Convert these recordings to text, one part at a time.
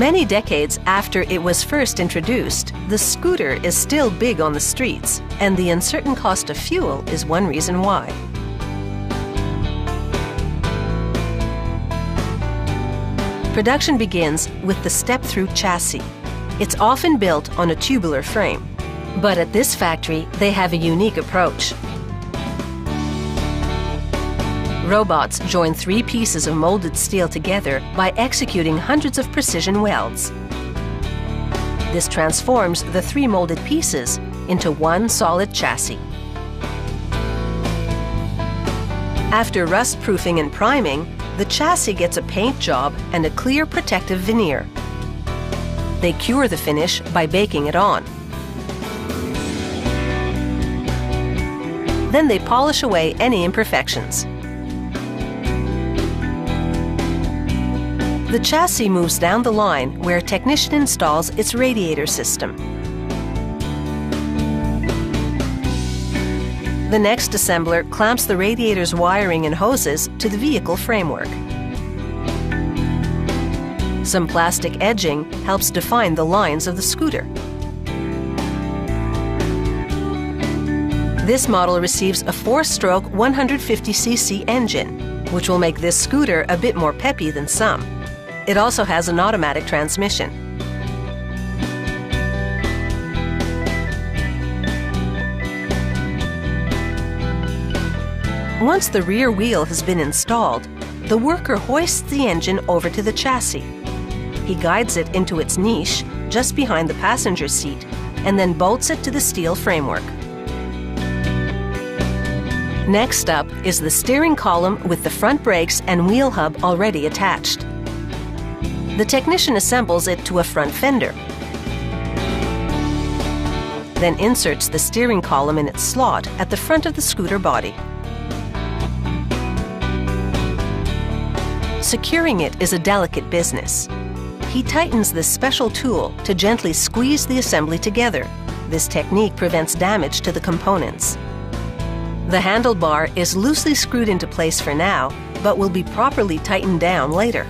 Many decades after it was first introduced, the scooter is still big on the streets, and the uncertain cost of fuel is one reason why. Production begins with the step-through chassis. It's often built on a tubular frame, but at this factory, they have a unique approach. Robots join 3 pieces of molded steel together by executing hundreds of precision welds. This transforms the 3 molded pieces into one solid chassis. After rust-proofing and priming, the chassis gets a paint job and a clear protective veneer. They cure the finish by baking it on. Then they polish away any imperfections. The chassis moves down the line where a technician installs its radiator system. The next assembler clamps the radiator's wiring and hoses to the vehicle framework. Some plastic edging helps define the lines of the scooter. This model receives a 4-stroke 150cc engine, which will make this scooter a bit more peppy than some. It also has an automatic transmission. Once the rear wheel has been installed, the worker hoists the engine over to the chassis. He guides it into its niche just behind the passenger seat and then bolts it to the steel framework. Next up is the steering column with the front brakes and wheel hub already attached. The technician assembles it to a front fender, then inserts the steering column in its slot at the front of the scooter body. Securing it is a delicate business. He tightens this special tool to gently squeeze the assembly together. This technique prevents damage to the components. The handlebar is loosely screwed into place for now, but will be properly tightened down later.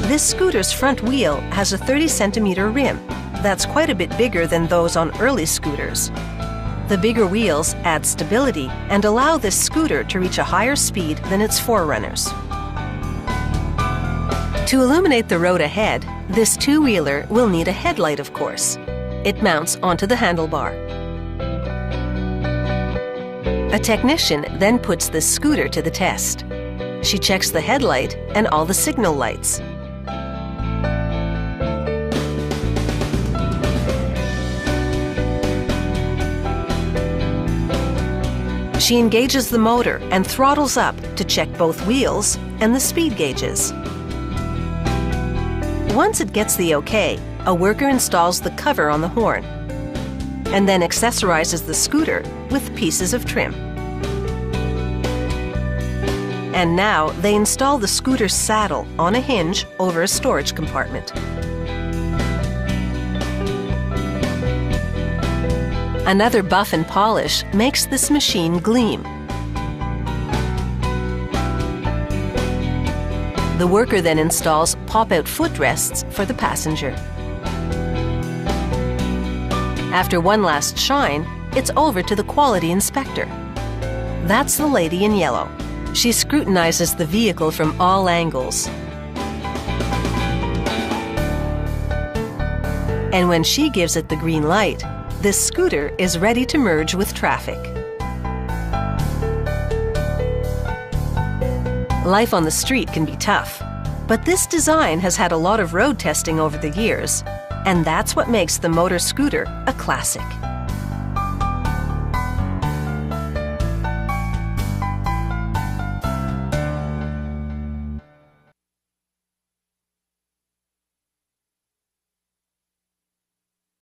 This scooter's front wheel has a 30-centimeter rim. That's quite a bit bigger than those on early scooters. The bigger wheels add stability and allow this scooter to reach a higher speed than its forerunners. To illuminate the road ahead, this two-wheeler will need a headlight, of course. It mounts onto the handlebar. A technician then puts this scooter to the test. She checks the headlight and all the signal lights. She engages the motor and throttles up to check both wheels and the speed gauges. Once it gets the okay, a worker installs the cover on the horn and then accessorizes the scooter with pieces of trim. And now they install the scooter's saddle on a hinge over a storage compartment. Another buff and polish makes this machine gleam. The worker then installs pop-out footrests for the passenger. After one last shine, it's over to the quality inspector. That's the lady in yellow. She scrutinizes the vehicle from all angles. And when she gives it the green light, this scooter is ready to merge with traffic. Life on the street can be tough, but this design has had a lot of road testing over the years, and that's what makes the motor scooter a classic.